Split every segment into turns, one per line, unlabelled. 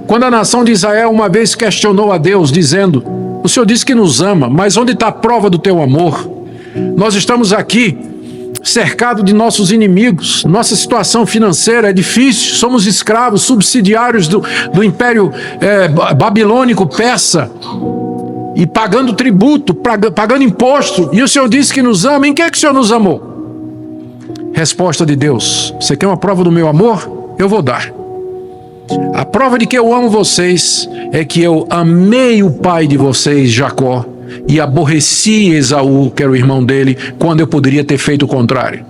Quando a nação de Israel uma vez questionou a Deus, dizendo: o Senhor disse que nos ama, mas onde está a prova do teu amor? Nós estamos aqui cercado de nossos inimigos, nossa situação financeira é difícil, somos escravos, subsidiários do império babilônico, persa, e pagando tributo, pagando imposto, e o Senhor disse que nos ama. Em que é que o Senhor nos amou? Resposta de Deus: você quer uma prova do meu amor? Eu vou dar. A prova de que eu amo vocês é que eu amei o pai de vocês, Jacó, e aborreci Esaú, que era o irmão dele, quando eu poderia ter feito o contrário.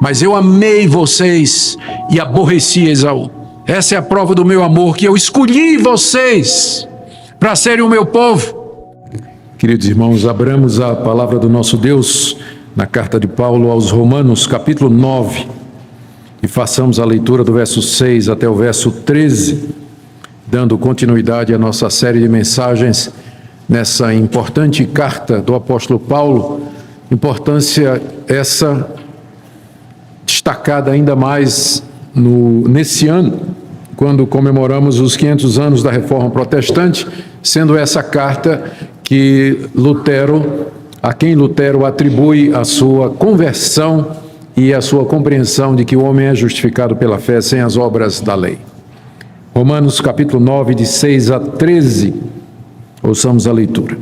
Mas eu amei vocês e aborreci Esaú. Essa é a prova do meu amor, que eu escolhi vocês para serem o meu povo. Queridos irmãos, abramos a palavra do nosso Deus na carta de Paulo aos Romanos, capítulo 9, e façamos a leitura do verso 6 até o verso 13, dando continuidade à nossa série de mensagens nessa importante carta do apóstolo Paulo, importância essa destacada ainda mais nesse ano, quando comemoramos os 500 anos da Reforma Protestante, sendo essa carta a quem Lutero atribui a sua conversão e a sua compreensão de que o homem é justificado pela fé sem as obras da lei. Romanos capítulo 9, de 6 a 13, ouçamos a leitura.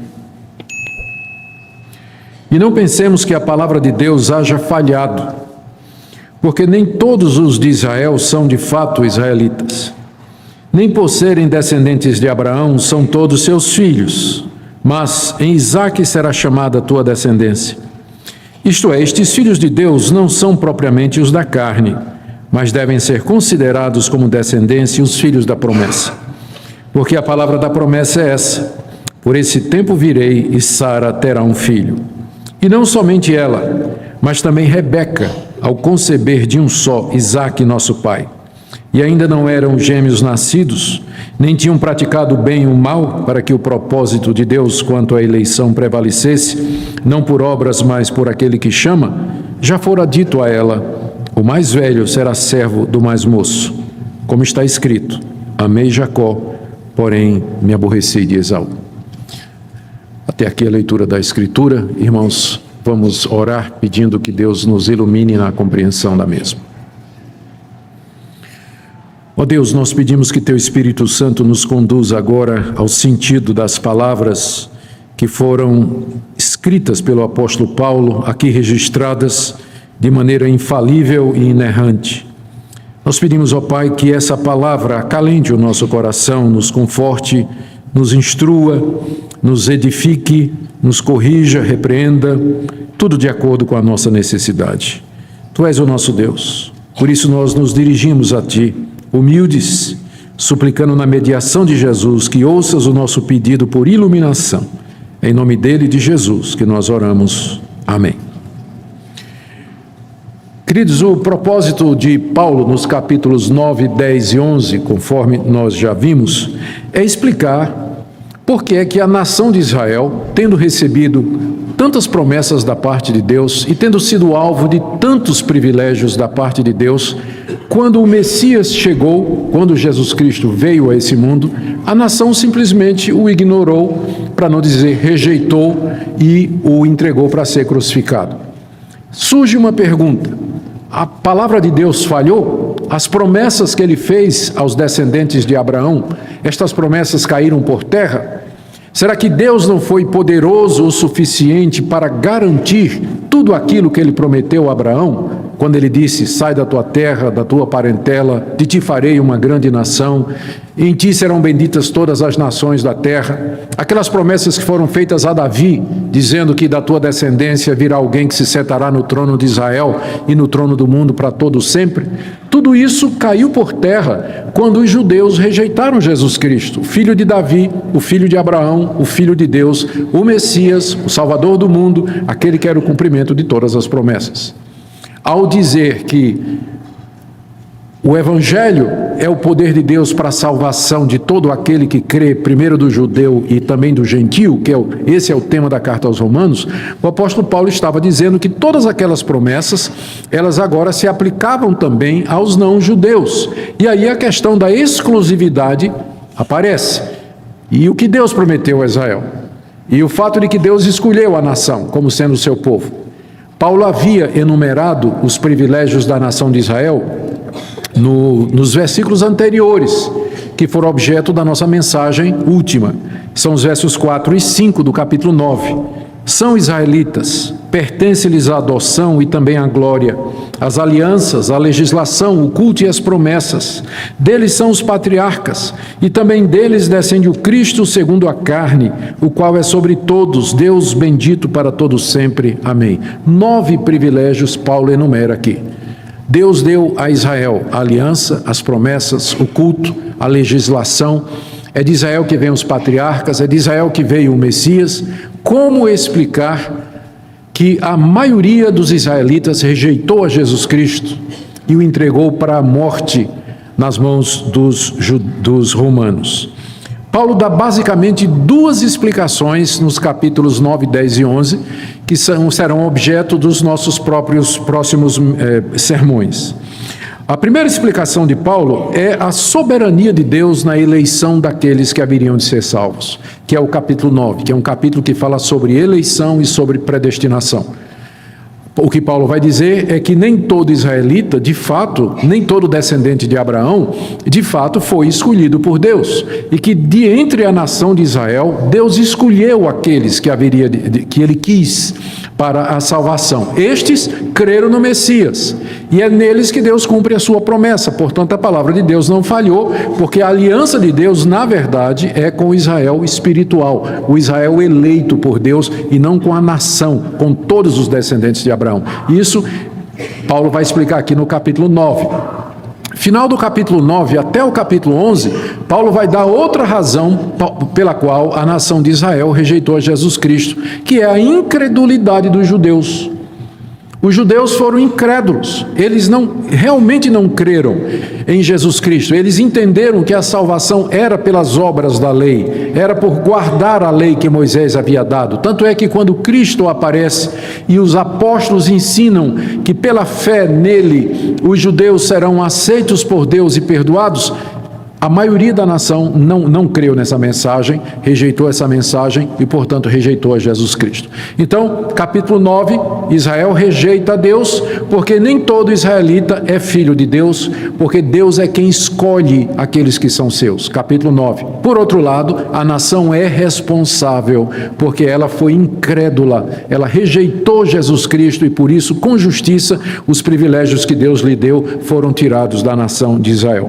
E não pensemos que a palavra de Deus haja falhado, porque nem todos os de Israel são de fato israelitas. Nem por serem descendentes de Abraão são todos seus filhos, mas em Isaque será chamada a tua descendência. Isto é, estes filhos de Deus não são propriamente os da carne, mas devem ser considerados como descendência os filhos da promessa. Porque a palavra da promessa é essa: por esse tempo virei e Sara terá um filho. E não somente ela, mas também Rebeca, ao conceber de um só, Isaque, nosso pai. E ainda não eram gêmeos nascidos, nem tinham praticado o bem e o mal, para que o propósito de Deus quanto à eleição prevalecesse, não por obras, mas por aquele que chama. Já fora dito a ela: o mais velho será servo do mais moço. Como está escrito: amei Jacó, porém me aborreci de Esaú. Até aqui a leitura da Escritura. Irmãos, vamos orar pedindo que Deus nos ilumine na compreensão da mesma. Ó Deus, nós pedimos que Teu Espírito Santo nos conduza agora ao sentido das palavras que foram escritas pelo apóstolo Paulo, aqui registradas de maneira infalível e inerrante. Nós pedimos, ó Pai, que essa palavra acalente o nosso coração, nos conforte, nos instrua, nos edifique, nos corrija, repreenda, tudo de acordo com a nossa necessidade. Tu és o nosso Deus, por isso nós nos dirigimos a Ti, humildes, suplicando na mediação de Jesus que ouças o nosso pedido por iluminação. Em nome dele e de Jesus que nós oramos. Amém. Queridos, o propósito de Paulo nos capítulos 9, 10 e 11, conforme nós já vimos, é explicar por que é que a nação de Israel, tendo recebido tantas promessas da parte de Deus e tendo sido alvo de tantos privilégios da parte de Deus, quando o Messias chegou, quando Jesus Cristo veio a esse mundo, a nação simplesmente o ignorou, para não dizer rejeitou, e o entregou para ser crucificado. Surge uma pergunta: a palavra de Deus falhou? As promessas que ele fez aos descendentes de Abraão, estas promessas caíram por terra? Será que Deus não foi poderoso o suficiente para garantir tudo aquilo que ele prometeu a Abraão? Quando ele disse: sai da tua terra, da tua parentela, de ti farei uma grande nação, em ti serão benditas todas as nações da terra. Aquelas promessas que foram feitas a Davi, dizendo que da tua descendência virá alguém que se sentará no trono de Israel e no trono do mundo para todo sempre. Tudo isso caiu por terra quando os judeus rejeitaram Jesus Cristo, o filho de Davi, o filho de Abraão, o filho de Deus, o Messias, o Salvador do mundo, aquele que era o cumprimento de todas as promessas. Ao dizer que O Evangelho é o poder de Deus para a salvação de todo aquele que crê, primeiro do judeu e também do gentio, esse é o tema da carta aos Romanos. O apóstolo Paulo estava dizendo que todas aquelas promessas, elas agora se aplicavam também aos não-judeus. E aí a questão da exclusividade aparece. E o que Deus prometeu a Israel? E o fato de que Deus escolheu a nação como sendo o seu povo. Paulo havia enumerado os privilégios da nação de Israel nos versículos anteriores, que foram objeto da nossa mensagem última. São os versos 4 e 5 do capítulo 9. São israelitas, pertence-lhes a adoção e também a glória, as alianças, a legislação, o culto e as promessas. Deles são os patriarcas, e também deles descende o Cristo segundo a carne, o qual é sobre todos, Deus bendito para todos sempre. Amém. 9 privilégios Paulo enumera aqui. Deus deu a Israel a aliança, as promessas, o culto, a legislação. É de Israel que vêm os patriarcas, é de Israel que veio o Messias. Como explicar que a maioria dos israelitas rejeitou a Jesus Cristo e o entregou para a morte nas mãos dos romanos? Paulo dá basicamente 2 explicações nos capítulos 9, 10 e 11, que serão objeto dos nossos próximos sermões. A primeira explicação de Paulo é a soberania de Deus na eleição daqueles que haveriam de ser salvos, que é o capítulo 9, que é um capítulo que fala sobre eleição e sobre predestinação. O que Paulo vai dizer é que nem todo israelita, de fato, nem todo descendente de Abraão, de fato, foi escolhido por Deus. E que de entre a nação de Israel, Deus escolheu aqueles que ele quis para a salvação. Estes creram no Messias. E é neles que Deus cumpre a sua promessa. Portanto, a palavra de Deus não falhou, porque a aliança de Deus, na verdade, é com o Israel espiritual, o Israel eleito por Deus, e não com a nação, com todos os descendentes de Abraão. Isso Paulo vai explicar aqui no capítulo 9. Final do capítulo 9 até o capítulo 11, Paulo vai dar outra razão pela qual a nação de Israel rejeitou a Jesus Cristo, que é a incredulidade dos judeus. Os judeus foram incrédulos, eles realmente não creram em Jesus Cristo, eles entenderam que a salvação era pelas obras da lei, era por guardar a lei que Moisés havia dado. Tanto é que quando Cristo aparece e os apóstolos ensinam que pela fé nele os judeus serão aceitos por Deus e perdoados, a maioria da nação não creu nessa mensagem, rejeitou essa mensagem e, portanto, rejeitou a Jesus Cristo. Então, capítulo 9, Israel rejeita a Deus, porque nem todo israelita é filho de Deus, porque Deus é quem escolhe aqueles que são seus. Capítulo 9. Por outro lado, a nação é responsável, porque ela foi incrédula, ela rejeitou Jesus Cristo e, por isso, com justiça, os privilégios que Deus lhe deu foram tirados da nação de Israel.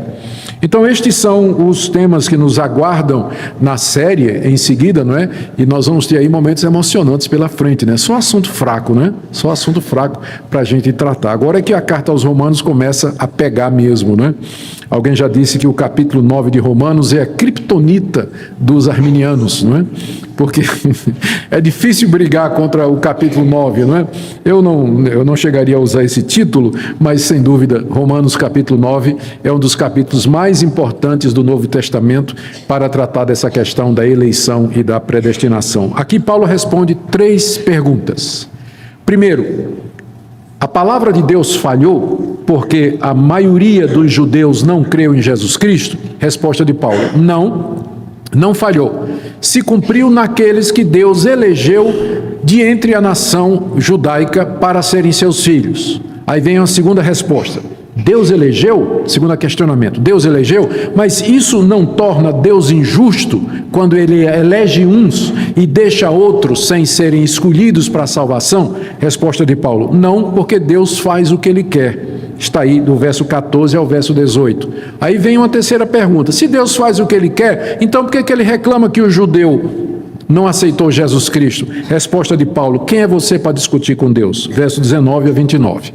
Então, estes são os temas que nos aguardam na série em seguida, não é? E nós vamos ter aí momentos emocionantes pela frente, né? Só assunto fraco, né? Só assunto fraco para a gente tratar. Agora é que a carta aos Romanos começa a pegar mesmo, né? Alguém já disse que o capítulo 9 de Romanos é a criptonita dos arminianos, não é? Porque é difícil brigar contra o capítulo 9, não é? Eu não chegaria a usar esse título, mas sem dúvida, Romanos capítulo 9 é um dos capítulos mais importantes do Novo Testamento para tratar dessa questão da eleição e da predestinação. Aqui Paulo responde 3 perguntas. Primeiro, a palavra de Deus falhou porque a maioria dos judeus não creu em Jesus Cristo? Resposta de Paulo: não falhou. Se cumpriu naqueles que Deus elegeu de entre a nação judaica para serem seus filhos. Aí vem a segunda resposta. Deus elegeu? Segundo questionamento. Deus elegeu? Mas isso não torna Deus injusto quando ele elege uns e deixa outros sem serem escolhidos para a salvação? Resposta de Paulo: não, porque Deus faz o que ele quer. Está aí do verso 14 ao verso 18. Aí vem uma terceira pergunta. Se Deus faz o que ele quer, então por que ele reclama que o judeu não aceitou Jesus Cristo? Resposta de Paulo: quem é você para discutir com Deus? Verso 19 a 29.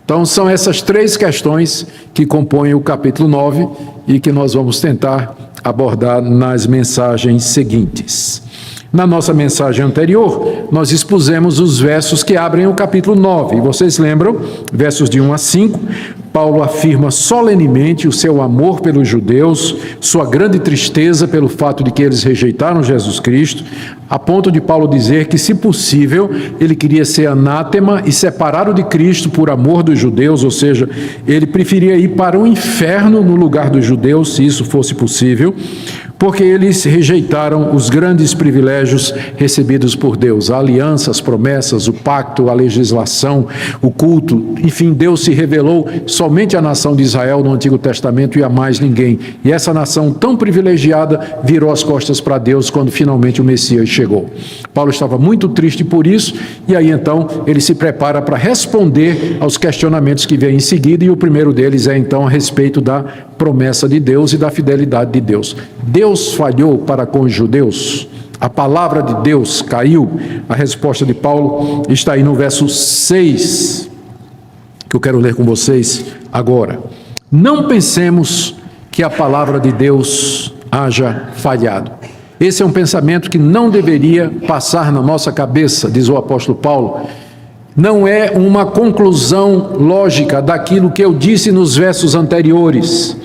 Então são essas 3 questões que compõem o capítulo 9 e que nós vamos tentar abordar nas mensagens seguintes. Na nossa mensagem anterior, nós expusemos os versos que abrem o capítulo 9. E vocês lembram, versos de 1 a 5, Paulo afirma solenemente o seu amor pelos judeus, sua grande tristeza pelo fato de que eles rejeitaram Jesus Cristo, a ponto de Paulo dizer que, se possível, ele queria ser anátema e separado de Cristo por amor dos judeus, ou seja, ele preferia ir para o inferno no lugar dos judeus, se isso fosse possível, porque eles rejeitaram os grandes privilégios recebidos por Deus, a aliança, as promessas, o pacto, a legislação, o culto, enfim, Deus se revelou somente à nação de Israel no Antigo Testamento e a mais ninguém. E essa nação tão privilegiada virou as costas para Deus quando finalmente o Messias chegou. Paulo estava muito triste por isso, e aí então ele se prepara para responder aos questionamentos que vêm em seguida, e o primeiro deles é então a respeito da promessa de Deus e da fidelidade de Deus. Deus falhou para com os judeus? A palavra de Deus caiu? A resposta de Paulo está aí no verso 6, que eu quero ler com vocês agora. Não pensemos que a palavra de Deus haja falhado. Esse é um pensamento que não deveria passar na nossa cabeça, diz o apóstolo Paulo. Não é uma conclusão lógica daquilo que eu disse nos versos anteriores,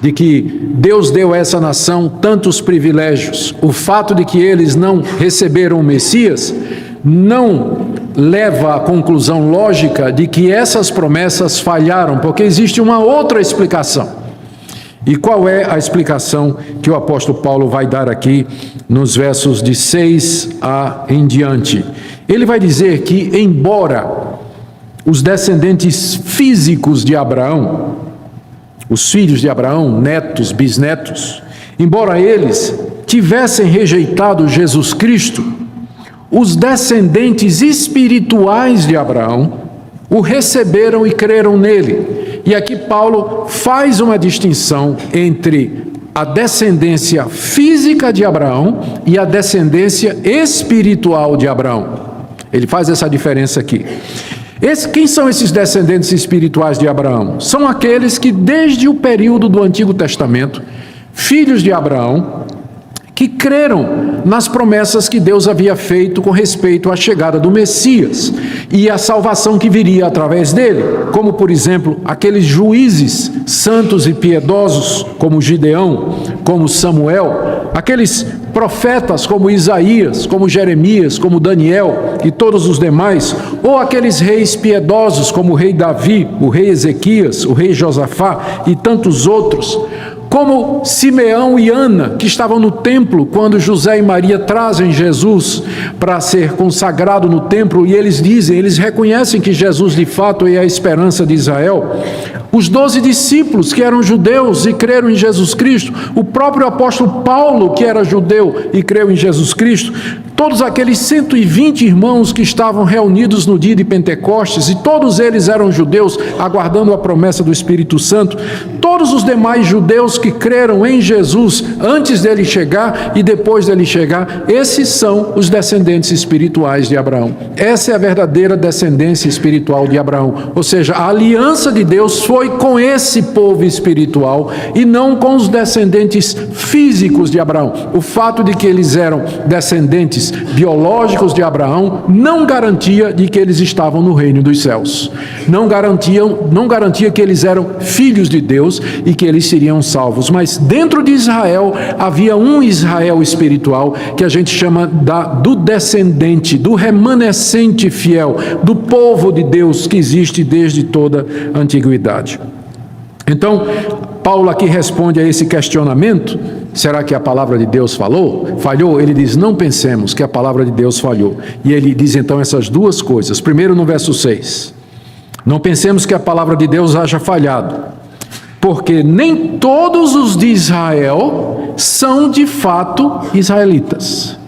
de que Deus deu a essa nação tantos privilégios. O fato de que eles não receberam o Messias não leva à conclusão lógica de que essas promessas falharam, porque existe uma outra explicação. E qual é a explicação que o apóstolo Paulo vai dar aqui nos versos de 6 em diante? Ele vai dizer que, embora os descendentes físicos de Abraão, os filhos de Abraão, netos, bisnetos, embora eles tivessem rejeitado Jesus Cristo, os descendentes espirituais de Abraão o receberam e creram nele. E aqui Paulo faz uma distinção entre a descendência física de Abraão e a descendência espiritual de Abraão. Ele faz essa diferença aqui. Quem são esses descendentes espirituais de Abraão? São aqueles que, desde o período do Antigo Testamento, filhos de Abraão, que creram nas promessas que Deus havia feito com respeito à chegada do Messias e à salvação que viria através dele, como, por exemplo, aqueles juízes santos e piedosos, como Gideão, como Samuel, aqueles profetas como Isaías, como Jeremias, como Daniel e todos os demais, ou aqueles reis piedosos como o rei Davi, o rei Ezequias, o rei Josafá e tantos outros, como Simeão e Ana, que estavam no templo quando José e Maria trazem Jesus para ser consagrado no templo, e eles reconhecem que Jesus de fato é a esperança de Israel. Os 12 discípulos que eram judeus e creram em Jesus Cristo, o próprio apóstolo Paulo, que era judeu e creu em Jesus Cristo, todos aqueles 120 irmãos que estavam reunidos no dia de Pentecostes, e todos eles eram judeus, aguardando a promessa do Espírito Santo, todos os demais judeus que creram em Jesus antes dele chegar e depois dele chegar, esses são os descendentes espirituais de Abraão. Essa é a verdadeira descendência espiritual de Abraão, ou seja, a aliança de Deus foi com esse povo espiritual e não com os descendentes físicos de Abraão. O fato de que eles eram descendentes biológicos de Abraão não garantia de que eles estavam no reino dos céus. Não garantia que eles eram filhos de Deus e que eles seriam salvos. Mas dentro de Israel havia um Israel espiritual que a gente chama do descendente, do remanescente fiel, do povo de Deus que existe desde toda a antiguidade. Então, Paulo aqui responde a esse questionamento: será que a palavra de Deus falhou? Ele diz: não pensemos que a palavra de Deus falhou. E ele diz então essas duas coisas. Primeiro, no verso 6, não pensemos que a palavra de Deus haja falhado, porque nem todos os de Israel são de fato israelitas.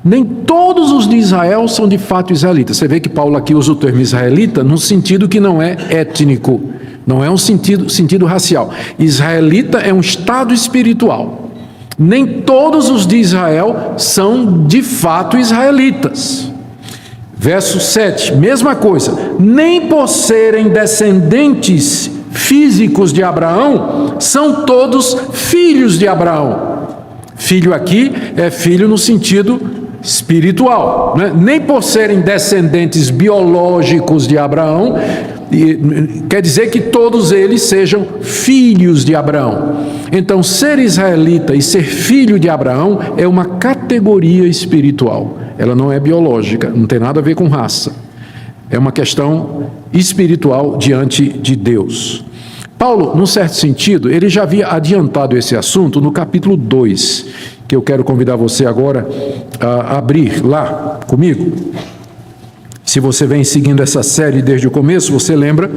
Nem todos os de Israel são de fato israelitas. Você vê que Paulo aqui usa o termo israelita num sentido que não é étnico, não é um sentido racial. Israelita é um estado espiritual. Nem todos os de Israel são de fato israelitas. Verso 7, mesma coisa. Nem por serem descendentes físicos de Abraão, são todos filhos de Abraão. Filho aqui é filho no sentido espiritual, né? Nem por serem descendentes biológicos de Abraão, quer dizer que todos eles sejam filhos de Abraão. Então, ser israelita e ser filho de Abraão é uma categoria espiritual. Ela não é biológica, não tem nada a ver com raça. É uma questão espiritual diante de Deus. Paulo, num certo sentido, ele já havia adiantado esse assunto no capítulo 2, que eu quero convidar você agora a abrir lá comigo. Se você vem seguindo essa série desde o começo, você lembra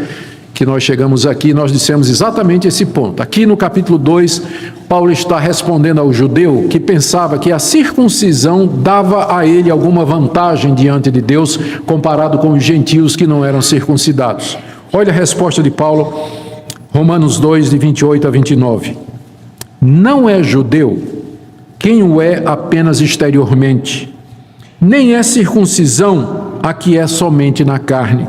que nós chegamos aqui e nós dissemos exatamente esse ponto. Aqui no capítulo 2, Paulo está respondendo ao judeu que pensava que a circuncisão dava a ele alguma vantagem diante de Deus comparado com os gentios que não eram circuncidados. Olha a resposta de Paulo, Romanos 2, de 28 a 29. Não é judeu quem o é apenas exteriormente, nem é circuncisão a que é somente na carne.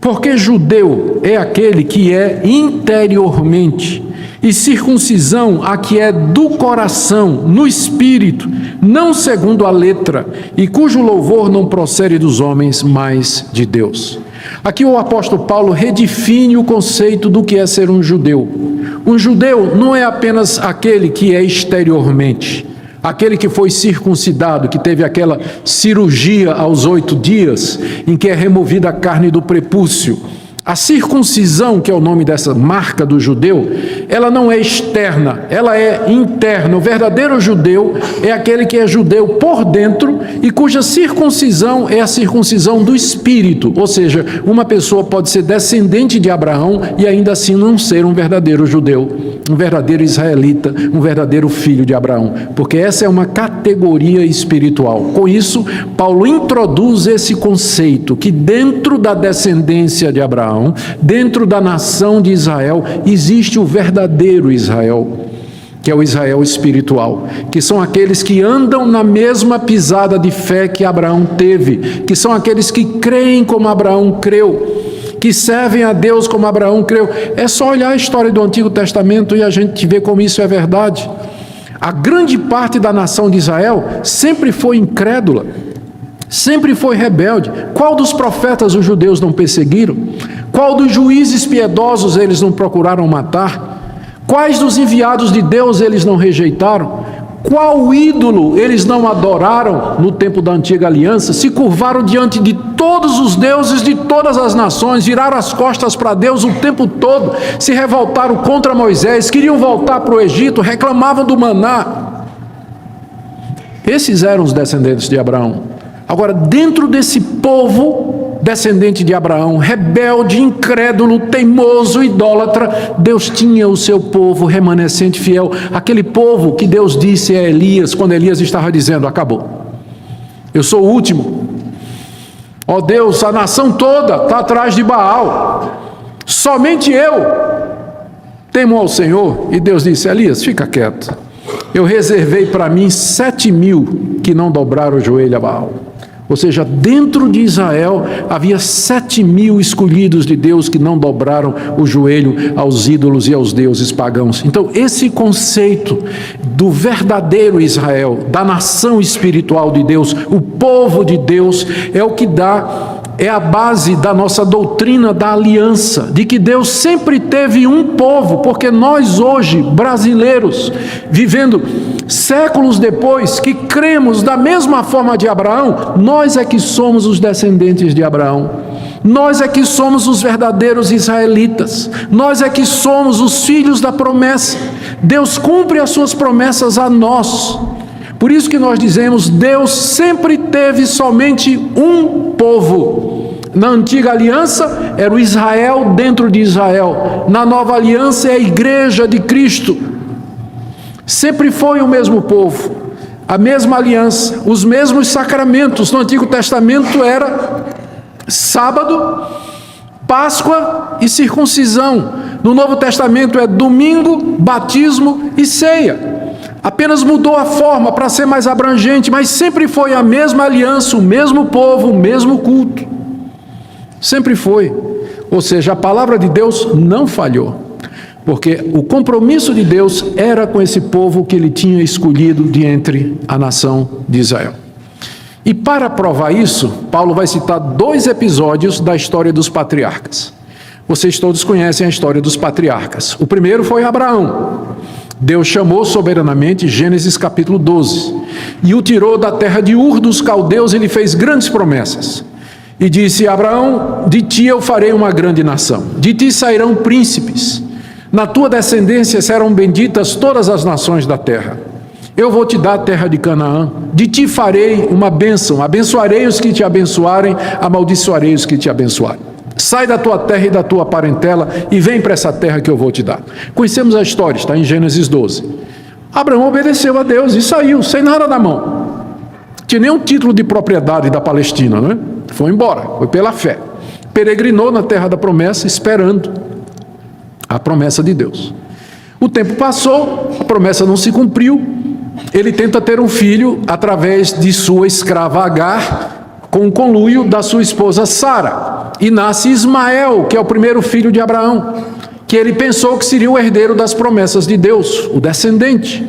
Porque judeu é aquele que é interiormente, e circuncisão a que é do coração, no espírito, não segundo a letra, e cujo louvor não procede dos homens, mas de Deus. Aqui o apóstolo Paulo redefine o conceito do que é ser um judeu. Um judeu não é apenas aquele que é exteriormente, aquele que foi circuncidado, que teve aquela cirurgia aos 8 dias, em que é removida a carne do prepúcio. A circuncisão, que é o nome dessa marca do judeu, ela não é externa, ela é interna. O verdadeiro judeu é aquele que é judeu por dentro e cuja circuncisão é a circuncisão do espírito. Ou seja, uma pessoa pode ser descendente de Abraão e ainda assim não ser um verdadeiro judeu, um verdadeiro israelita, um verdadeiro filho de Abraão, porque essa é uma categoria espiritual. Com isso, Paulo introduz esse conceito que dentro da descendência de Abraão, dentro da nação de Israel, existe o verdadeiro Israel, que é o Israel espiritual, que são aqueles que andam na mesma pisada de fé que Abraão teve, que são aqueles que creem como Abraão creu, que servem a Deus como Abraão creu. É só olhar a história do Antigo Testamento e a gente vê como isso é verdade. A grande parte da nação de Israel sempre foi incrédula, sempre foi rebelde. Qual dos profetas os judeus não perseguiram? Qual dos juízes piedosos eles não procuraram matar? Quais dos enviados de Deus eles não rejeitaram? Qual ídolo eles não adoraram no tempo da antiga aliança? Se curvaram diante de todos os deuses de todas as nações, viraram as costas para Deus o tempo todo, se revoltaram contra Moisés, queriam voltar para o Egito, reclamavam do maná. Esses eram os descendentes de Abraão. Agora, dentro desse povo descendente de Abraão, rebelde, incrédulo, teimoso, idólatra, Deus tinha o seu povo remanescente fiel, aquele povo que Deus disse a Elias, quando Elias estava dizendo: acabou, eu sou o último, ó Deus, a nação toda está atrás de Baal, somente eu temo ao Senhor. E Deus disse: Elias, fica quieto, eu reservei para mim 7.000 que não dobraram o joelho a Baal. Ou seja, dentro de Israel havia 7.000 escolhidos de Deus que não dobraram o joelho aos ídolos e aos deuses pagãos. Então, esse conceito do verdadeiro Israel, da nação espiritual de Deus, o povo de Deus, é o que é a base da nossa doutrina da aliança, de que Deus sempre teve um povo, porque nós hoje, brasileiros, vivendo séculos depois, que cremos da mesma forma de Abraão, nós é que somos os descendentes de Abraão, nós é que somos os verdadeiros israelitas, nós é que somos os filhos da promessa. Deus cumpre as suas promessas a nós. Por isso que nós dizemos, Deus sempre teve somente um povo. Na antiga aliança era o Israel dentro de Israel. Na nova aliança é a igreja de Cristo. Sempre foi o mesmo povo, a mesma aliança, os mesmos sacramentos. No Antigo Testamento era sábado, Páscoa e circuncisão. No Novo Testamento é domingo, batismo e ceia. Apenas mudou a forma para ser mais abrangente, mas sempre foi a mesma aliança, o mesmo povo, o mesmo culto. Sempre foi. Ou seja, a palavra de Deus não falhou, porque o compromisso de Deus era com esse povo que ele tinha escolhido de entre a nação de Israel. E para provar isso, Paulo vai citar 2 episódios da história dos patriarcas. Vocês todos conhecem a história dos patriarcas. O primeiro foi Abraão. Deus chamou soberanamente, Gênesis capítulo 12, e o tirou da terra de Ur dos caldeus e lhe fez grandes promessas. E disse: Abraão, de ti eu farei uma grande nação, de ti sairão príncipes, na tua descendência serão benditas todas as nações da terra. Eu vou te dar a terra de Canaã, de ti farei uma bênção, abençoarei os que te abençoarem, amaldiçoarei os que te abençoarem. Sai da tua terra e da tua parentela e vem para essa terra que eu vou te dar. Conhecemos a história, está em Gênesis 12. Abraão obedeceu a Deus e saiu, sem nada na mão. Tinha nem um título de propriedade da Palestina, não é? Foi embora, foi pela fé. Peregrinou na terra da promessa, esperando a promessa de Deus. O tempo passou, a promessa não se cumpriu. Ele tenta ter um filho através de sua escrava Agar, com o conluio da sua esposa Sara, e nasce Ismael, que é o primeiro filho de Abraão, que ele pensou que seria o herdeiro das promessas de Deus, o descendente.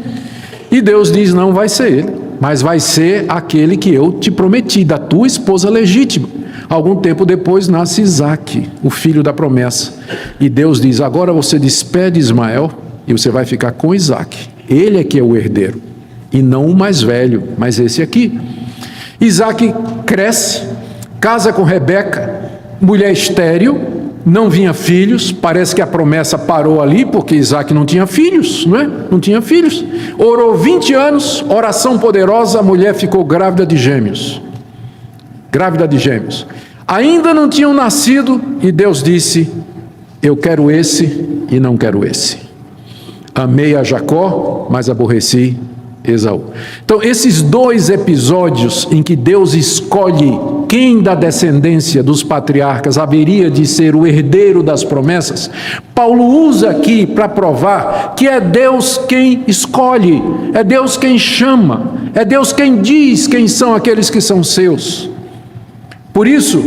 E Deus diz: não vai ser ele, mas vai ser aquele que eu te prometi, da tua esposa legítima. Algum tempo depois nasce Isaque, o filho da promessa. E Deus diz: agora você despede Ismael e você vai ficar com Isaque. Ele é que é o herdeiro, e não o mais velho, mas esse aqui. Isaque cresce, casa com Rebeca, mulher estéril, não vinha filhos, parece que a promessa parou ali, porque Isaque não tinha filhos, não é? Não tinha filhos. Orou 20 anos, oração poderosa, a mulher ficou grávida de gêmeos. Grávida de gêmeos. Ainda não tinham nascido e Deus disse: eu quero esse e não quero esse. Amei a Jacó, mas aborreci Esaú. Então, esses dois episódios em que Deus escolhe quem da descendência dos patriarcas haveria de ser o herdeiro das promessas, Paulo usa aqui para provar que é Deus quem escolhe, é Deus quem chama, é Deus quem diz quem são aqueles que são seus. Por isso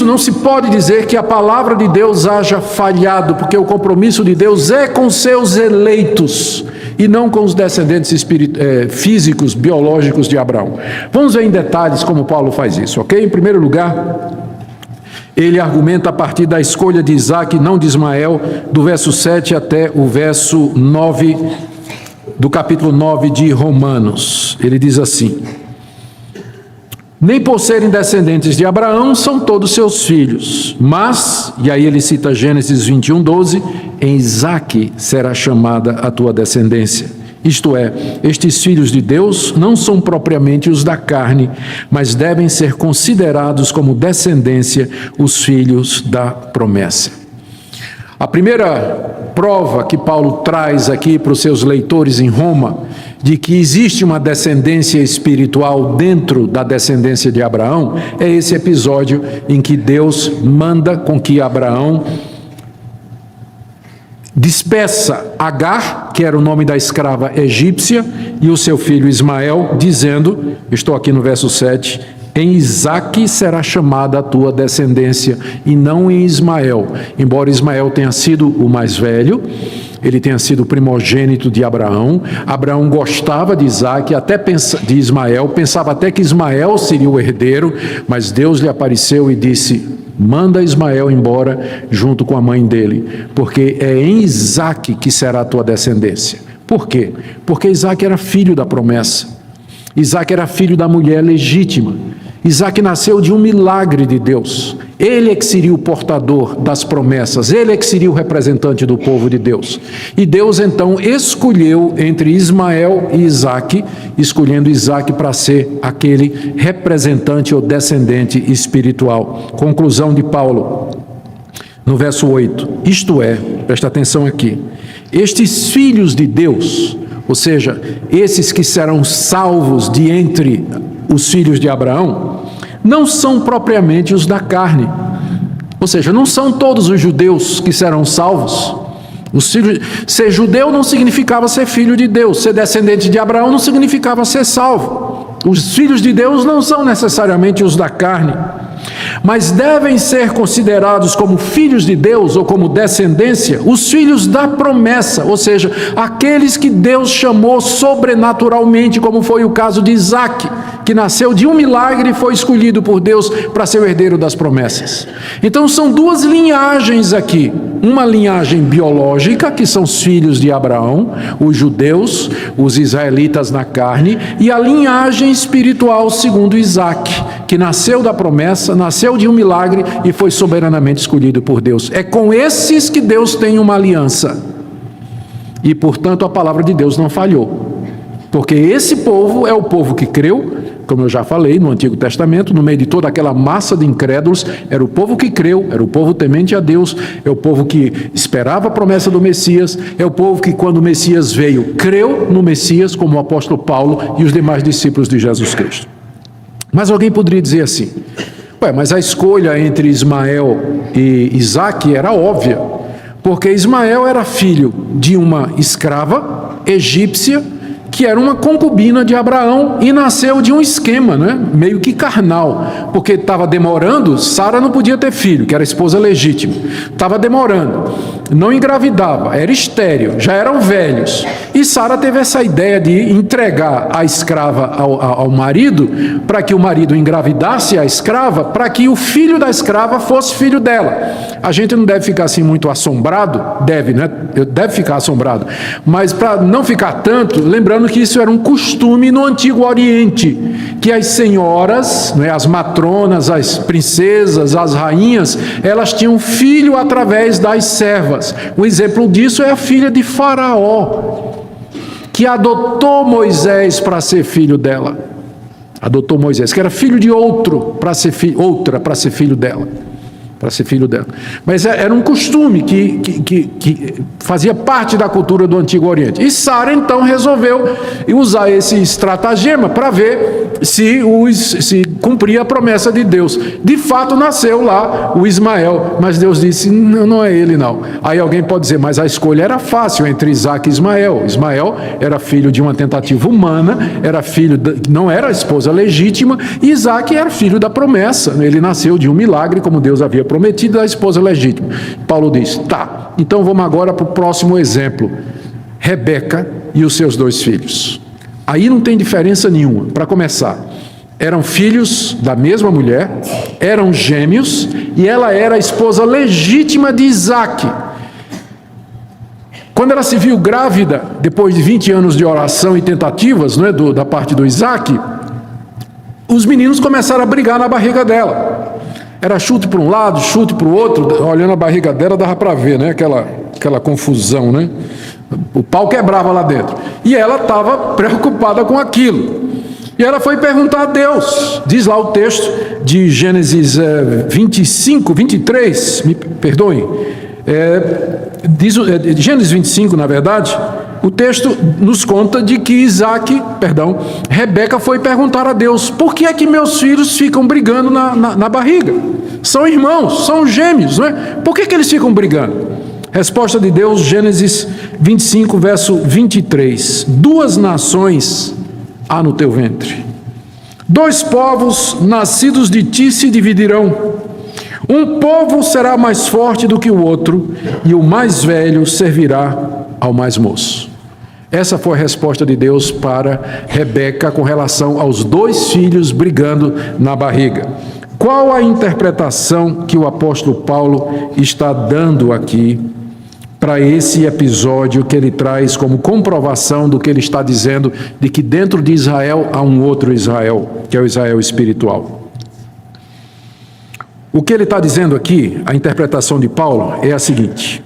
não se pode dizer que a palavra de Deus haja falhado, porque o compromisso de Deus é com seus eleitos e não com os descendentes físicos, biológicos de Abraão. Vamos ver em detalhes como Paulo faz isso, ok? Em primeiro lugar, ele argumenta a partir da escolha de Isaque, não de Ismael, do verso 7 até o verso 9, do capítulo 9 de Romanos. Ele diz assim: nem por serem descendentes de Abraão são todos seus filhos, mas, e aí ele cita Gênesis 21:12, em Isaque será chamada a tua descendência. Isto é, estes filhos de Deus não são propriamente os da carne, mas devem ser considerados como descendência os filhos da promessa. A primeira prova que Paulo traz aqui para os seus leitores em Roma, de que existe uma descendência espiritual dentro da descendência de Abraão, é esse episódio em que Deus manda com que Abraão despeça Agar, que era o nome da escrava egípcia, e o seu filho Ismael, dizendo, estou aqui no verso 7, em Isaque será chamada a tua descendência, e não em Ismael. Embora Ismael tenha sido o mais velho, ele tenha sido o primogênito de Abraão. Abraão gostava de Isaque, de Ismael, pensava até que Ismael seria o herdeiro, mas Deus lhe apareceu e disse: manda Ismael embora junto com a mãe dele, porque é em Isaque que será a tua descendência. Por quê? Porque Isaque era filho da promessa. Isaque era filho da mulher legítima. Isaque nasceu de um milagre de Deus. Ele é que seria o portador das promessas, ele é que seria o representante do povo de Deus. E Deus então escolheu entre Ismael e Isaque, escolhendo Isaque para ser aquele representante ou descendente espiritual. Conclusão de Paulo, no verso 8, isto é, presta atenção aqui, estes filhos de Deus, ou seja, esses que serão salvos de entre os filhos de Abraão, não são propriamente os da carne. Ou seja, não são todos os judeus que serão salvos. Ser judeu não significava ser filho de Deus. Ser descendente de Abraão não significava ser salvo. Os filhos de Deus não são necessariamente os da carne, mas devem ser considerados como filhos de Deus ou como descendência os filhos da promessa, ou seja, aqueles que Deus chamou sobrenaturalmente, como foi o caso de Isaque, que nasceu de um milagre e foi escolhido por Deus para ser o herdeiro das promessas. Então são duas linhagens aqui. Uma linhagem biológica, que são os filhos de Abraão, os judeus, os israelitas na carne, e a linhagem espiritual segundo Isaac, que nasceu da promessa, nasceu de um milagre e foi soberanamente escolhido por Deus. É com esses que Deus tem uma aliança. E, portanto, a palavra de Deus não falhou. Porque esse povo é o povo que creu, como eu já falei no Antigo Testamento, no meio de toda aquela massa de incrédulos, era o povo que creu, era o povo temente a Deus, é o povo que esperava a promessa do Messias, é o povo que, quando o Messias veio, creu no Messias, como o apóstolo Paulo e os demais discípulos de Jesus Cristo. Mas alguém poderia dizer assim: mas a escolha entre Ismael e Isaque era óbvia, porque Ismael era filho de uma escrava egípcia, que era uma concubina de Abraão e nasceu de um esquema, né? Meio que carnal, porque estava demorando, Sara não podia ter filho, que era a esposa legítima, estava demorando, não engravidava, era estéril, já eram velhos, e Sara teve essa ideia de entregar a escrava ao marido, para que o marido engravidasse a escrava, para que o filho da escrava fosse filho dela. A gente não deve ficar assim muito assombrado, deve, né? Deve ficar assombrado, mas para não ficar tanto, lembrando que isso era um costume no Antigo Oriente, que as senhoras, né, as matronas, as princesas, as rainhas, elas tinham filho através das servas. Um exemplo disso é a filha de Faraó, que adotou Moisés para ser filho dela. Adotou Moisés, que era filho de outro, outra para ser filho dela. Para ser filho dela. Mas era um costume que fazia parte da cultura do Antigo Oriente. E Sara então resolveu usar esse estratagema para ver se cumpria a promessa de Deus. De fato nasceu lá o Ismael, mas Deus disse: não é ele não. Aí alguém pode dizer: mas a escolha era fácil entre Isaque e Ismael. Ismael era filho de uma tentativa humana, não era a esposa legítima, e Isaque era filho da promessa. Ele nasceu de um milagre, como Deus havia prometido, da esposa legítima. Paulo diz: tá, então vamos agora para o próximo exemplo. Rebeca e os seus 2 filhos. Aí não tem diferença nenhuma. Para começar, eram filhos da mesma mulher, eram gêmeos, e ela era a esposa legítima de Isaque. Quando ela se viu grávida, depois de 20 anos de oração e tentativas, né, da parte do Isaque, os meninos começaram a brigar na barriga dela. Era chute para um lado, chute para o outro. Olhando a barriga dela, dava para ver, né? Aquela confusão, né? O pau quebrava lá dentro. E ela estava preocupada com aquilo. E ela foi perguntar a Deus. Diz lá o texto de Gênesis 25, 23, me perdoem. Gênesis 25, na verdade, o texto nos conta de que Rebeca foi perguntar a Deus: por que é que meus filhos ficam brigando na barriga? São irmãos, são gêmeos, não é? Por que eles ficam brigando? Resposta de Deus, Gênesis 25, verso 23. 2 nações há no teu ventre. 2 povos nascidos de ti se dividirão. Um povo será mais forte do que o outro, e o mais velho servirá ao mais moço. Essa foi a resposta de Deus para Rebeca com relação aos 2 filhos brigando na barriga. Qual a interpretação que o apóstolo Paulo está dando aqui para esse episódio que ele traz como comprovação do que ele está dizendo, de que dentro de Israel há um outro Israel, que é o Israel espiritual? O que ele está dizendo aqui, a interpretação de Paulo, é a seguinte: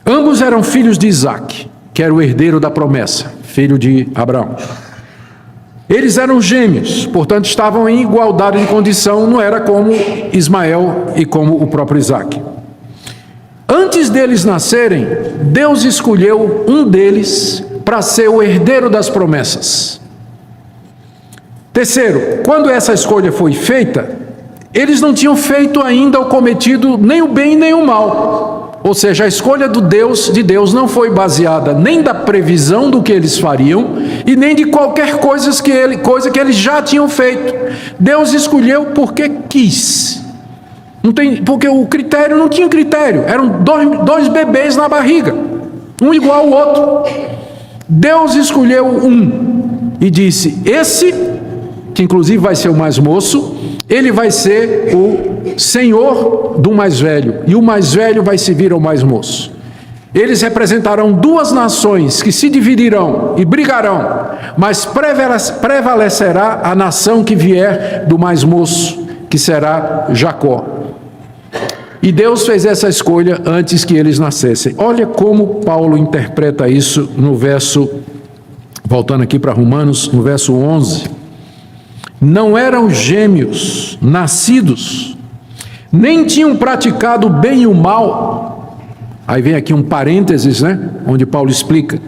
ambos eram filhos de Isaque, que era o herdeiro da promessa, filho de Abraão. Eles eram gêmeos, portanto estavam em igualdade de condição, não era como Ismael e como o próprio Isaque. Antes deles nascerem, Deus escolheu um deles para ser o herdeiro das promessas. Terceiro, quando essa escolha foi feita, eles não tinham feito ainda ou cometido nem o bem nem o mal. Ou seja, a escolha de Deus não foi baseada nem da previsão do que eles fariam e nem de qualquer coisa que eles já tinham feito. Deus escolheu porque quis. Porque o critério não tinha critério. Eram dois bebês na barriga, um igual ao outro. Deus escolheu um e disse: esse, que inclusive vai ser o mais moço, ele vai ser o senhor do mais velho, e o mais velho vai servir ao mais moço. Eles representarão duas nações que se dividirão e brigarão, mas prevalecerá a nação que vier do mais moço, que será Jacó. E Deus fez essa escolha antes que eles nascessem. Olha como Paulo interpreta isso no verso, voltando aqui para Romanos, no verso 11. Não eram gêmeos, nascidos, nem tinham praticado o bem e o mal. Aí vem aqui um parênteses, onde Paulo explica.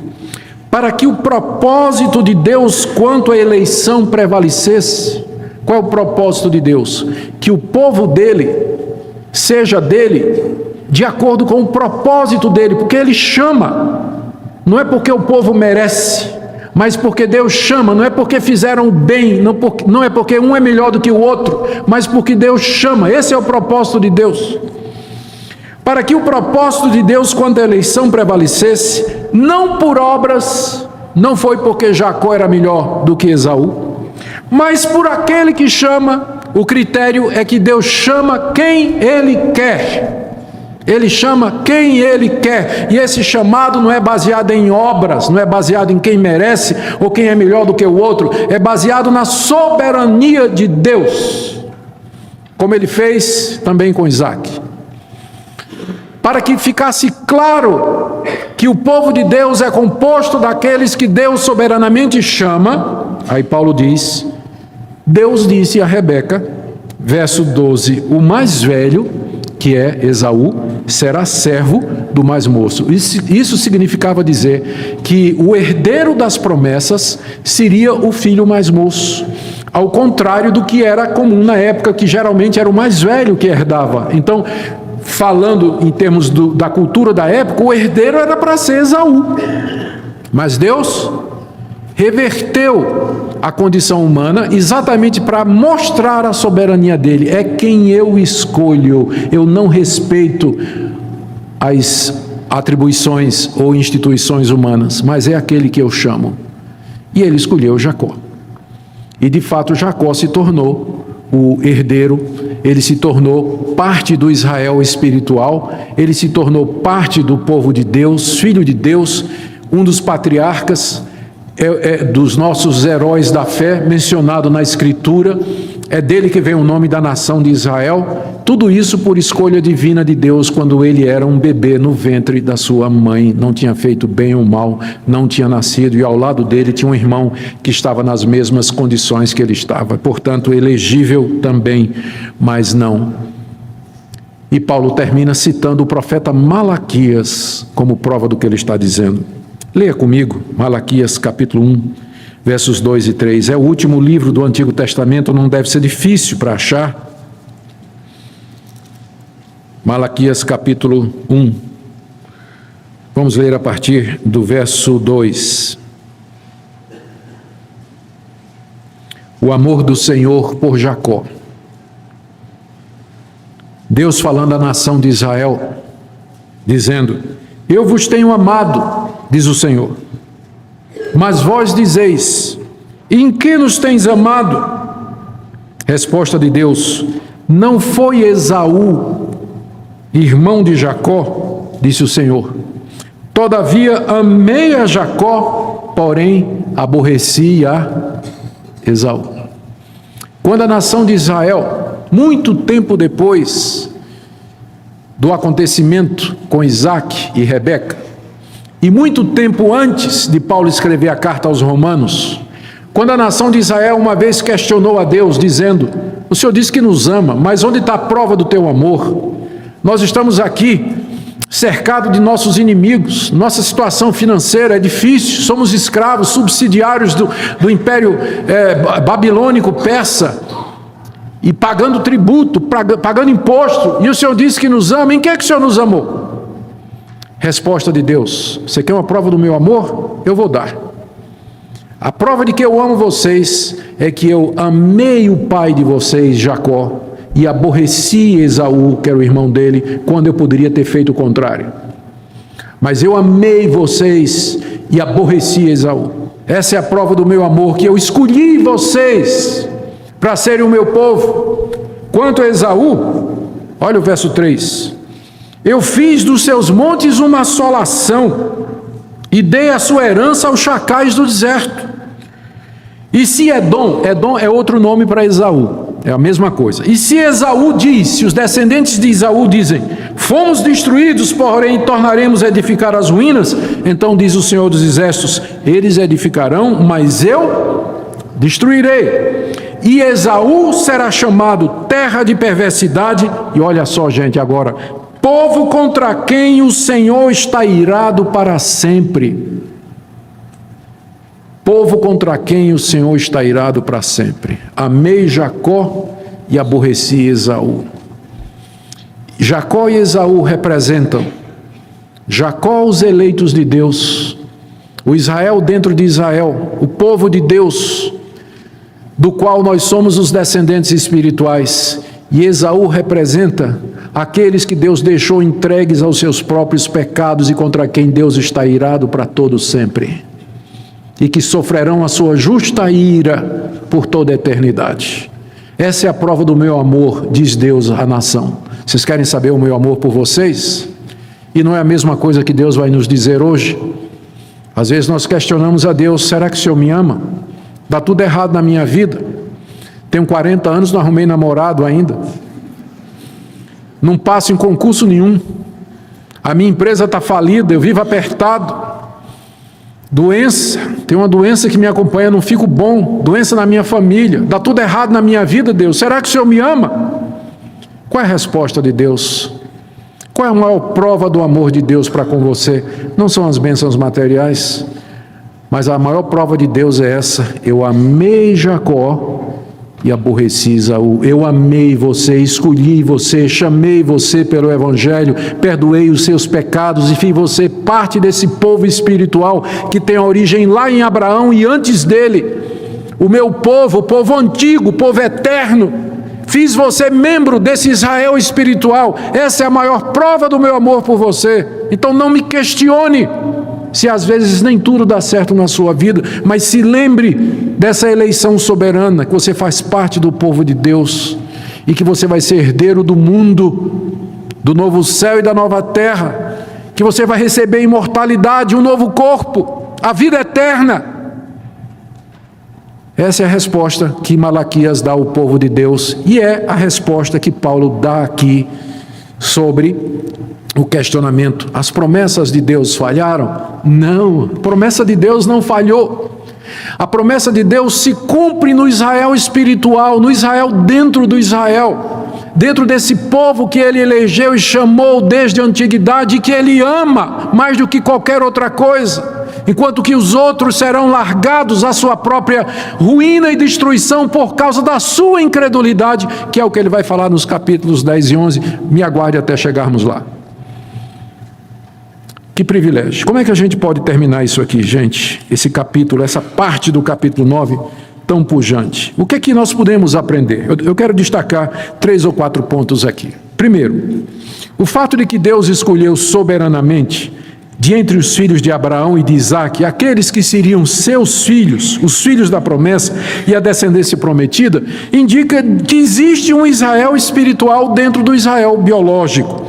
Para que o propósito de Deus quanto à eleição prevalecesse. Qual é o propósito de Deus? Que o povo dele seja dele de acordo com o propósito dele, porque ele chama. Não é porque o povo merece, mas porque Deus chama. Não é porque fizeram bem, não é porque um é melhor do que o outro, mas porque Deus chama. Esse é o propósito de Deus. Para que o propósito de Deus quanto à eleição prevalecesse, não por obras, não foi porque Jacó era melhor do que Esaú, mas por aquele que chama. O critério é que Deus chama quem Ele quer. Ele chama quem Ele quer. E esse chamado não é baseado em obras, não é baseado em quem merece ou quem é melhor do que o outro. É baseado na soberania de Deus, como Ele fez também com Isaac. Para que ficasse claro que o povo de Deus é composto daqueles que Deus soberanamente chama. Aí Paulo diz: Deus disse a Rebeca, verso 12, o mais velho, que é Esaú, será servo do mais moço. Isso significava dizer que o herdeiro das promessas seria o filho mais moço, ao contrário do que era comum na época, que geralmente era o mais velho que herdava. Então, falando em termos da cultura da época, o herdeiro era para ser Esaú. Mas Deus reverteu a condição humana exatamente para mostrar a soberania dele. É quem eu escolho. Eu não respeito as atribuições ou instituições humanas, mas é aquele que eu chamo. E ele escolheu Jacó. E de fato Jacó se tornou o herdeiro, ele se tornou parte do Israel espiritual, ele se tornou parte do povo de Deus, filho de Deus, um dos patriarcas, dos nossos heróis da fé, mencionado na Escritura. É dele que vem o nome da nação de Israel. Tudo isso por escolha divina de Deus, quando ele era um bebê no ventre da sua mãe, não tinha feito bem ou mal, não tinha nascido, e ao lado dele tinha um irmão que estava nas mesmas condições que ele estava, portanto elegível também, mas não. E Paulo termina citando o profeta Malaquias como prova do que ele está dizendo. Leia comigo, Malaquias capítulo 1, versos 2 e 3. É o último livro do Antigo Testamento, não deve ser difícil para achar. Malaquias capítulo 1. Vamos ler a partir do verso 2. O amor do Senhor por Jacó. Deus falando à nação de Israel, dizendo: eu vos tenho amado, diz o Senhor. Mas vós dizeis: em que nos tens amado? Resposta de Deus: não foi Esaú, irmão de Jacó, disse o Senhor. Todavia amei a Jacó, porém aborreci a Esaú. Quando a nação de Israel, muito tempo depois do acontecimento com Isaac e Rebeca, e muito tempo antes de Paulo escrever a carta aos Romanos, quando a nação de Israel uma vez questionou a Deus, dizendo: o Senhor disse que nos ama, mas onde está a prova do teu amor? Nós estamos aqui cercados de nossos inimigos, nossa situação financeira é difícil, somos escravos, subsidiários do império babilônico persa, e pagando tributo, pagando imposto, e o Senhor disse que nos ama. Em que é que o Senhor nos amou? Resposta de Deus: você quer uma prova do meu amor? Eu vou dar. A prova de que eu amo vocês é que eu amei o pai de vocês, Jacó, e aborreci Esaú, que era o irmão dele, quando eu poderia ter feito o contrário. Mas eu amei vocês e aborreci Esaú. Essa é a prova do meu amor, que eu escolhi vocês para serem o meu povo. Quanto a Esaú, olha o verso 3. Eu fiz dos seus montes uma assolação e dei a sua herança aos chacais do deserto. E se Edom é outro nome para Esaú, é a mesma coisa. E se Esaú diz, se os descendentes de Esaú dizem, fomos destruídos, porém tornaremos a edificar as ruínas, então diz o Senhor dos Exércitos, eles edificarão, mas eu destruirei. E Esaú será chamado terra de perversidade, e olha só, gente, agora, povo contra quem o Senhor está irado para sempre. Povo contra quem o Senhor está irado para sempre. Amei Jacó e aborreci Esaú. Jacó e Esaú representam Jacó, os eleitos de Deus, o Israel dentro de Israel, o povo de Deus, do qual nós somos os descendentes espirituais, e Esaú representa aqueles que Deus deixou entregues aos seus próprios pecados e contra quem Deus está irado para todo sempre, e que sofrerão a sua justa ira por toda a eternidade. Essa é a prova do meu amor, diz Deus à nação. Vocês querem saber o meu amor por vocês? E não é a mesma coisa que Deus vai nos dizer hoje? Às vezes nós questionamos a Deus, será que o Senhor me ama? Dá tudo errado na minha vida. Tenho 40 anos, não arrumei namorado ainda. Não passo em concurso nenhum. A minha empresa está falida, eu vivo apertado. Doença, tem uma doença que me acompanha, não fico bom. Doença na minha família, dá tudo errado na minha vida, Deus. Será que o Senhor me ama? Qual é a resposta de Deus? Qual é a maior prova do amor de Deus para com você? Não são as bênçãos materiais, mas a maior prova de Deus é essa: eu amei Jacó e aborreci Esaú. Eu amei você, escolhi você, chamei você pelo Evangelho, perdoei os seus pecados e fiz você parte desse povo espiritual que tem origem lá em Abraão e antes dele. O meu povo, o povo antigo, o povo eterno. Fiz você membro desse Israel espiritual. Essa é a maior prova do meu amor por você. Então não me questione se às vezes nem tudo dá certo na sua vida, mas se lembre dessa eleição soberana, que você faz parte do povo de Deus e que você vai ser herdeiro do mundo, do novo céu e da nova terra, que você vai receber imortalidade, um novo corpo, a vida eterna. Essa é a resposta que Malaquias dá ao povo de Deus e é a resposta que Paulo dá aqui sobre o questionamento: as promessas de Deus falharam? Não, a promessa de Deus não falhou. A promessa de Deus se cumpre no Israel espiritual, no Israel dentro do Israel, dentro desse povo que ele elegeu e chamou desde a antiguidade e que ele ama mais do que qualquer outra coisa. Enquanto que os outros serão largados à sua própria ruína e destruição por causa da sua incredulidade, que é o que ele vai falar nos capítulos 10 e 11. Me aguarde até chegarmos lá. Que privilégio. Como é que a gente pode terminar isso aqui, gente? Esse capítulo, essa parte do capítulo 9, tão pujante. O que é que nós podemos aprender? Eu quero destacar 3 ou 4 pontos aqui. Primeiro, o fato de que Deus escolheu soberanamente, de entre os filhos de Abraão e de Isaque, aqueles que seriam seus filhos, os filhos da promessa e a descendência prometida, indica que existe um Israel espiritual dentro do Israel biológico.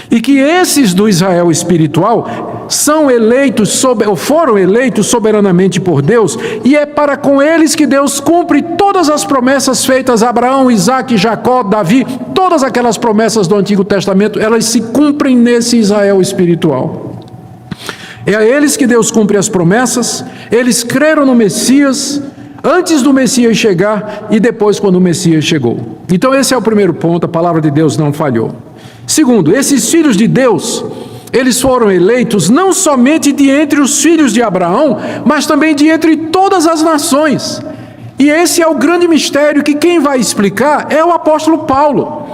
E que esses do Israel espiritual são eleitos, ou foram eleitos soberanamente por Deus, e é para com eles que Deus cumpre todas as promessas feitas a Abraão, Isaque, Jacó, Davi, todas aquelas promessas do Antigo Testamento, elas se cumprem nesse Israel espiritual. É a eles que Deus cumpre as promessas, eles creram no Messias, antes do Messias chegar e depois quando o Messias chegou. Então esse é o primeiro ponto, a palavra de Deus não falhou. Segundo, esses filhos de Deus, eles foram eleitos não somente de entre os filhos de Abraão, mas também de entre todas as nações. E esse é o grande mistério que quem vai explicar é o apóstolo Paulo.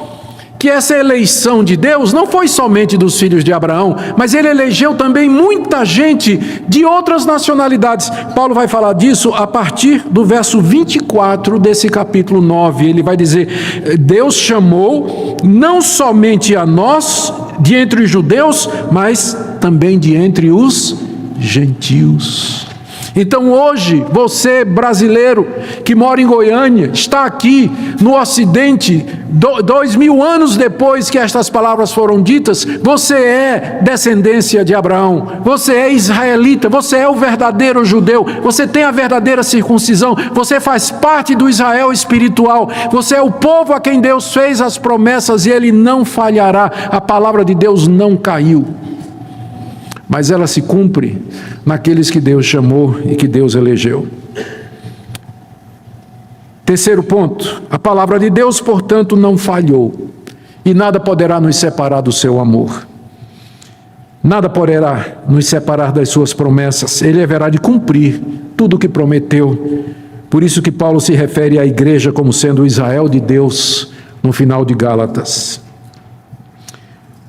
Que essa eleição de Deus não foi somente dos filhos de Abraão, mas ele elegeu também muita gente de outras nacionalidades. Paulo vai falar disso a partir do verso 24 desse capítulo 9. Ele vai dizer: Deus chamou não somente a nós, de entre os judeus, mas também de entre os gentios. Então hoje, você brasileiro que mora em Goiânia, está aqui no Ocidente, 2000 anos depois que estas palavras foram ditas, você é descendência de Abraão, você é israelita, você é o verdadeiro judeu, você tem a verdadeira circuncisão, você faz parte do Israel espiritual, você é o povo a quem Deus fez as promessas e ele não falhará, a palavra de Deus não caiu. Mas ela se cumpre naqueles que Deus chamou e que Deus elegeu. Terceiro ponto, a palavra de Deus, portanto, não falhou, e nada poderá nos separar do seu amor. Nada poderá nos separar das suas promessas, ele haverá de cumprir tudo o que prometeu. Por isso que Paulo se refere à igreja como sendo o Israel de Deus, no final de Gálatas.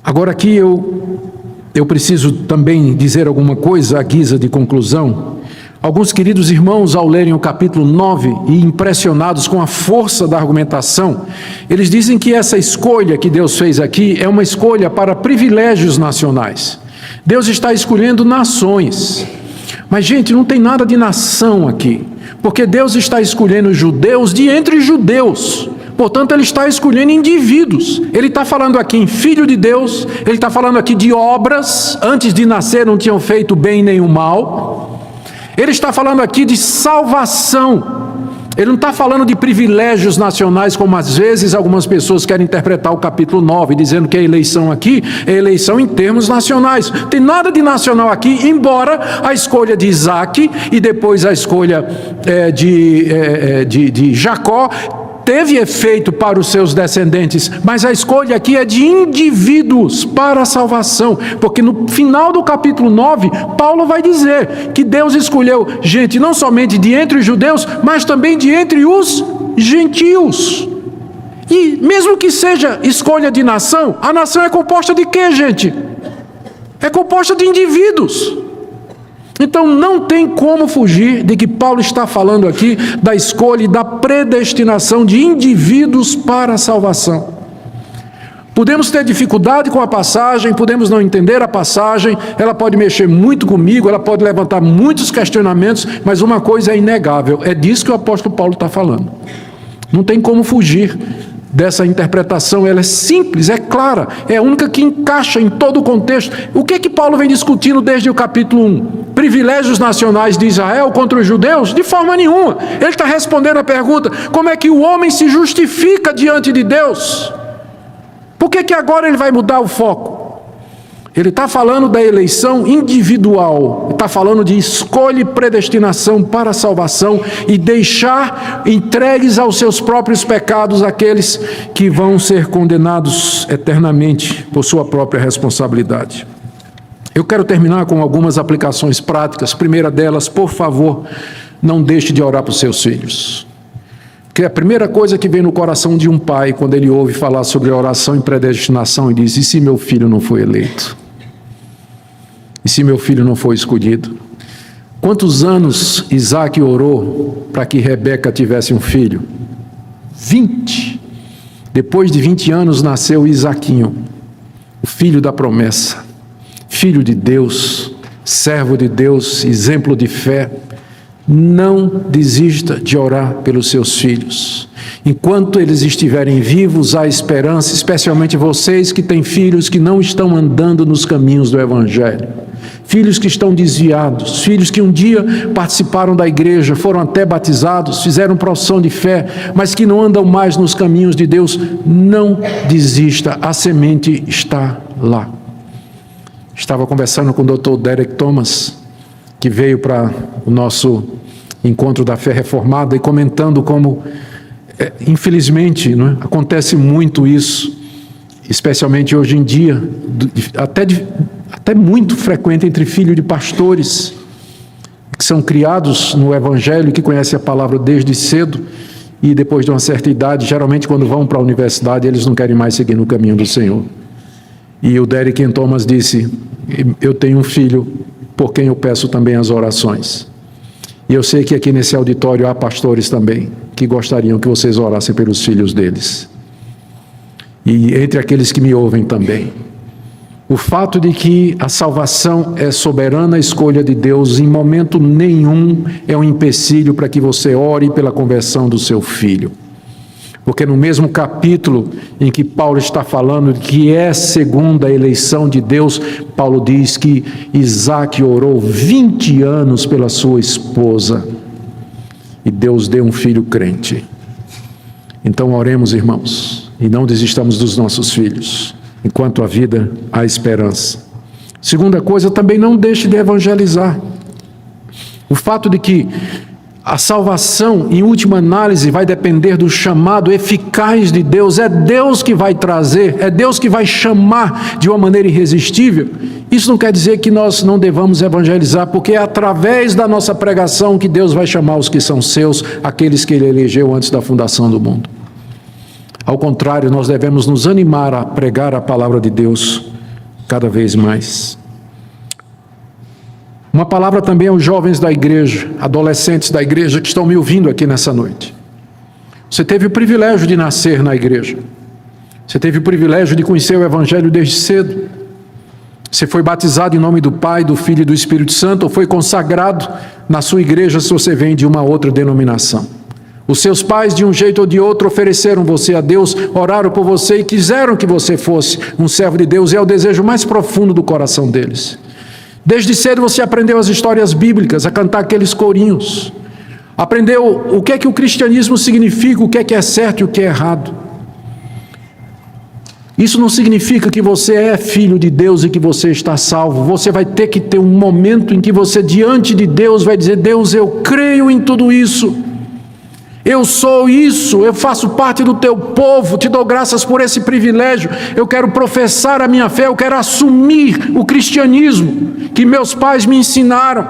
Agora aqui eu preciso também dizer alguma coisa à guisa de conclusão. Alguns queridos irmãos, ao lerem o capítulo 9 e impressionados com a força da argumentação, eles dizem que essa escolha que Deus fez aqui é uma escolha para privilégios nacionais. Deus está escolhendo nações. Mas, gente, não tem nada de nação aqui, porque Deus está escolhendo judeus de entre judeus. Portanto, ele está escolhendo indivíduos. Ele está falando aqui em filho de Deus, ele está falando aqui de obras, antes de nascer não tinham feito bem nem o mal. Ele está falando aqui de salvação. Ele não está falando de privilégios nacionais, como às vezes algumas pessoas querem interpretar o capítulo 9, dizendo que a eleição aqui é eleição em termos nacionais. Não tem nada de nacional aqui, embora a escolha de Isaac e depois a escolha de Jacó teve efeito para os seus descendentes, mas a escolha aqui é de indivíduos para a salvação, porque no final do capítulo 9, Paulo vai dizer que Deus escolheu gente não somente de entre os judeus, mas também de entre os gentios. E mesmo que seja escolha de nação, a nação é composta de quê, gente? É composta de indivíduos. Então não tem como fugir de que Paulo está falando aqui da escolha e da predestinação de indivíduos para a salvação. Podemos ter dificuldade com a passagem, podemos não entender a passagem, ela pode mexer muito comigo, ela pode levantar muitos questionamentos, mas uma coisa é inegável, é disso que o apóstolo Paulo está falando. Não tem como fugir dessa interpretação, ela é simples, é clara, é a única que encaixa em todo o contexto. O que Paulo vem discutindo desde o capítulo 1? Privilégios nacionais de Israel contra os judeus? De forma nenhuma. Ele está respondendo a pergunta, como é que o homem se justifica diante de Deus? Por que agora ele vai mudar o foco? Ele está falando da eleição individual, está falando de escolha e predestinação para a salvação e deixar entregues aos seus próprios pecados aqueles que vão ser condenados eternamente por sua própria responsabilidade. Eu quero terminar com algumas aplicações práticas. Primeira delas, por favor, não deixe de orar por seus filhos. Porque a primeira coisa que vem no coração de um pai, quando ele ouve falar sobre oração e predestinação, e diz, e se meu filho não foi eleito? E se meu filho não foi escolhido? Quantos anos Isaac orou para que Rebeca tivesse um filho? 20. Depois de 20 anos nasceu Isaquinho, o filho da promessa, filho de Deus, servo de Deus, exemplo de fé. Não desista de orar pelos seus filhos. Enquanto eles estiverem vivos, há esperança, especialmente vocês que têm filhos que não estão andando nos caminhos do Evangelho. Filhos que estão desviados, filhos que um dia participaram da igreja, foram até batizados, fizeram profissão de fé, mas que não andam mais nos caminhos de Deus. Não desista, a semente está lá. Estava conversando com o Dr. Derek Thomas, que veio para o nosso encontro da fé reformada, e comentando como, infelizmente, não é? Acontece muito isso, especialmente hoje em dia, até muito frequente entre filhos de pastores, que são criados no Evangelho, que conhecem a palavra desde cedo, e depois de uma certa idade, geralmente quando vão para a universidade, eles não querem mais seguir no caminho do Senhor. E o Derek Thomas disse, eu tenho um filho por quem eu peço também as orações. E eu sei que aqui nesse auditório há pastores também que gostariam que vocês orassem pelos filhos deles. E entre aqueles que me ouvem também. O fato de que a salvação é soberana escolha de Deus, em momento nenhum é um empecilho para que você ore pela conversão do seu filho. Porque no mesmo capítulo em que Paulo está falando de que é segundo a eleição de Deus, Paulo diz que Isaque orou 20 anos pela sua esposa e Deus deu um filho crente. Então oremos, irmãos, e não desistamos dos nossos filhos. Enquanto há vida, há esperança. Segunda coisa, também não deixe de evangelizar. O fato de que a salvação, em última análise, vai depender do chamado eficaz de Deus. É Deus que vai trazer, é Deus que vai chamar de uma maneira irresistível. Isso não quer dizer que nós não devamos evangelizar, porque é através da nossa pregação que Deus vai chamar os que são seus, aqueles que Ele elegeu antes da fundação do mundo. Ao contrário, nós devemos nos animar a pregar a palavra de Deus cada vez mais. Uma palavra também aos jovens da igreja, adolescentes da igreja que estão me ouvindo aqui nessa noite. Você teve o privilégio de nascer na igreja. Você teve o privilégio de conhecer o Evangelho desde cedo. Você foi batizado em nome do Pai, do Filho e do Espírito Santo, ou foi consagrado na sua igreja se você vem de uma outra denominação. Os seus pais, de um jeito ou de outro, ofereceram você a Deus, oraram por você e quiseram que você fosse um servo de Deus, e é o desejo mais profundo do coração deles. Desde cedo você aprendeu as histórias bíblicas, a cantar aqueles corinhos. Aprendeu o que é que o cristianismo significa, o que é certo e o que é errado. Isso não significa que você é filho de Deus e que você está salvo. Você vai ter que ter um momento em que você, diante de Deus, vai dizer: Deus, eu creio em tudo isso. Eu sou isso, eu faço parte do teu povo, te dou graças por esse privilégio. Eu quero professar a minha fé, eu quero assumir o cristianismo que meus pais me ensinaram.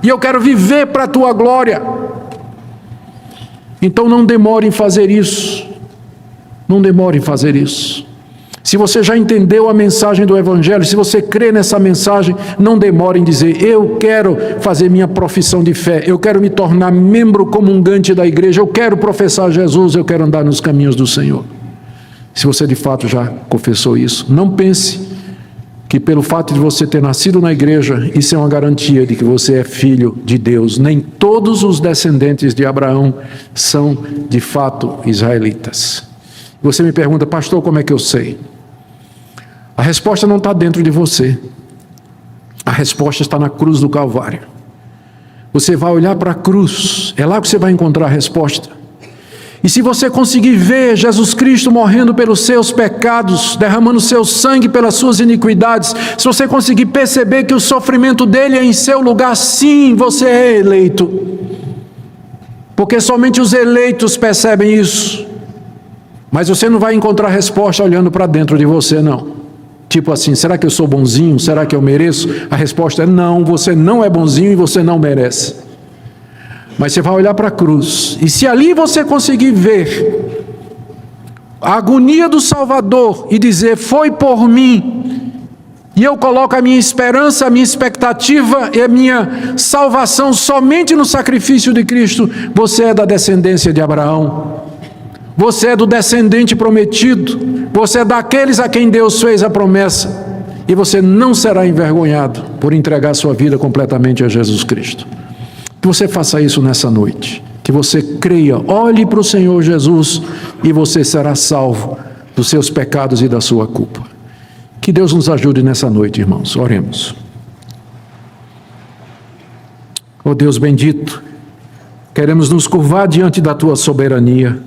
E eu quero viver para a tua glória. Então não demore em fazer isso. Não demore em fazer isso. Se você já entendeu a mensagem do Evangelho, se você crê nessa mensagem, não demore em dizer: eu quero fazer minha profissão de fé, eu quero me tornar membro comungante da igreja, eu quero professar Jesus, eu quero andar nos caminhos do Senhor. Se você de fato já confessou isso, não pense que pelo fato de você ter nascido na igreja, isso é uma garantia de que você é filho de Deus. Nem todos os descendentes de Abraão são de fato israelitas. Você me pergunta: pastor, como é que eu sei? A resposta não está dentro de você. A resposta está na cruz do Calvário. Você vai olhar para a cruz, é lá que você vai encontrar a resposta. E se você conseguir ver Jesus Cristo morrendo pelos seus pecados, derramando seu sangue pelas suas iniquidades, se você conseguir perceber que o sofrimento dele é em seu lugar, sim, você é eleito. Porque somente os eleitos percebem isso. Mas você não vai encontrar resposta olhando para dentro de você, não. Tipo assim: será que eu sou bonzinho? Será que eu mereço? A resposta é não, você não é bonzinho e você não merece. Mas você vai olhar para a cruz, e se ali você conseguir ver a agonia do Salvador e dizer: foi por mim, e eu coloco a minha esperança, a minha expectativa e a minha salvação somente no sacrifício de Cristo, você é da descendência de Abraão. Você é do descendente prometido, você é daqueles a quem Deus fez a promessa, e você não será envergonhado por entregar sua vida completamente a Jesus Cristo. Que você faça isso nessa noite, que você creia, olhe para o Senhor Jesus, e você será salvo dos seus pecados e da sua culpa. Que Deus nos ajude nessa noite, irmãos. Oremos. Oh Deus bendito, queremos nos curvar diante da tua soberania.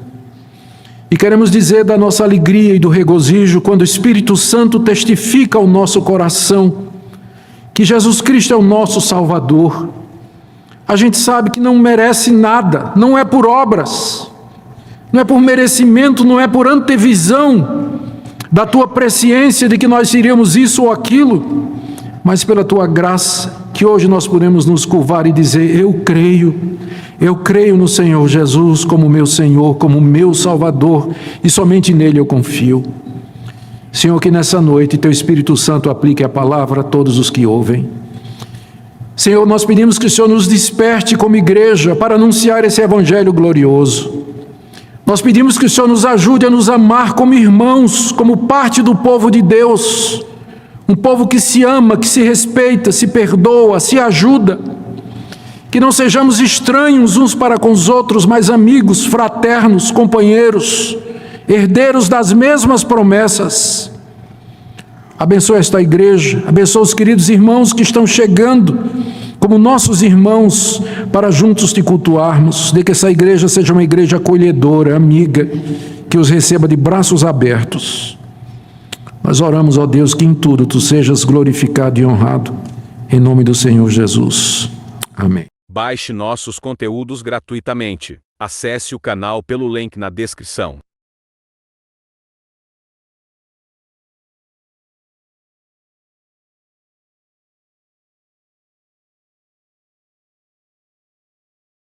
E queremos dizer da nossa alegria e do regozijo quando o Espírito Santo testifica ao nosso coração que Jesus Cristo é o nosso Salvador. A gente sabe que não merece nada, não é por obras, não é por merecimento, não é por antevisão da tua presciência de que nós iríamos isso ou aquilo, mas pela tua graça, que hoje nós podemos nos curvar e dizer: eu creio no Senhor Jesus como meu Senhor, como meu Salvador, e somente nele eu confio. Senhor, que nessa noite teu Espírito Santo aplique a palavra a todos os que ouvem. Senhor, nós pedimos que o Senhor nos desperte como igreja para anunciar esse evangelho glorioso. Nós pedimos que o Senhor nos ajude a nos amar como irmãos, como parte do povo de Deus, Um povo que se ama, que se respeita, se perdoa, se ajuda. Que não sejamos estranhos uns para com os outros, mas amigos, fraternos, companheiros, herdeiros das mesmas promessas. Abençoa esta igreja, abençoa os queridos irmãos que estão chegando como nossos irmãos para juntos te cultuarmos. De que essa igreja seja uma igreja acolhedora, amiga, que os receba de braços abertos. Nós oramos, ó Deus, que em tudo tu sejas glorificado e honrado, em nome do Senhor Jesus. Amém.
Baixe nossos conteúdos gratuitamente. Acesse o canal pelo link na descrição.